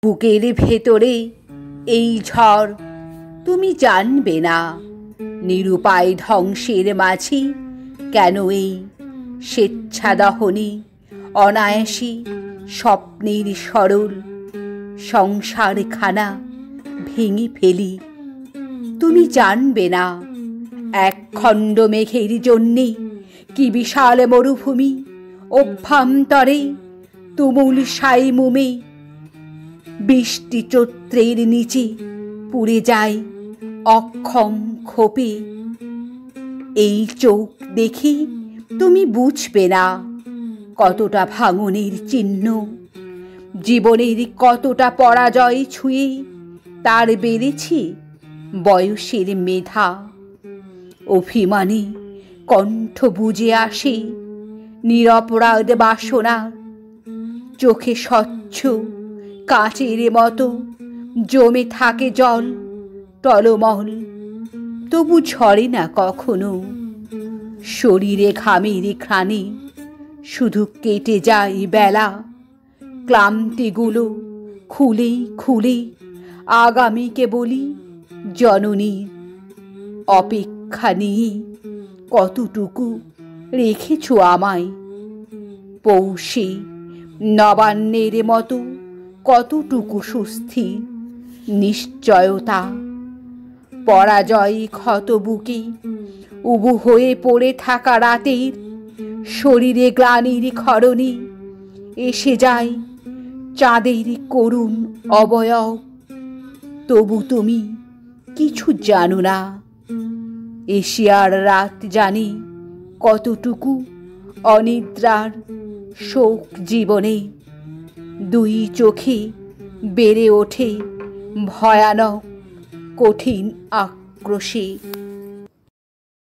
বুকের ভেতরে এই ঝড় তুমি জানবে না। নিরুপায় ধ্বংসের মাঝে কেন এই স্বেচ্ছাদহনে অনায়াসী স্বপ্নের সরল সংসারখানা ভেঙে ফেলি। তুমি জানবে না এক খণ্ড মেঘের জন্যে কি বিশাল মরুভূমি অভ্যন্তরে তুমুল সাইমুমে বৃষ্টি চৈত্রের নিচে পুড়ে যায় অক্ষম ক্ষোভে। এই চোখ দেখে তুমি বুঝবে না কতটা ভাঙনের চিহ্ন, জীবনের কতটা পরাজয় ছুঁয়ে তার বেড়েছে বয়সের মেধা। অভিমানে কণ্ঠ বুজে আসে নিরপরাধ বাসনা, চোখে স্বচ্ছ কাচের মতো জমে থাকে জল টলমল, তবু ঝরে না কখনো। শরীরে ঘামের ঘ্রাণে শুধু কেটে যায় বেলা, ক্লান্তিগুলো খুলে খুলে আগামীকে বলি জননী। অপেক্ষা নিয়ে কতটুকু রেখেছ আমায়, পৌষে নবান্নের মতো কতটুকু সুস্থির নিশ্চয়তা। পরাজয় ক্ষত বুকে উবু হয়ে পড়ে থাকা রাতের শরীরে গ্লানির ক্ষরণে এসে যায় চাঁদের করুণ অবয়ব। তবু তুমি কিছু জানো না, এশিয়ার রাত জানে কতটুকু অনিদ্রার শোক জীবনে। দুই চোখে বেড়ে ওঠে ভয়ানক কঠিন আক্রোশে।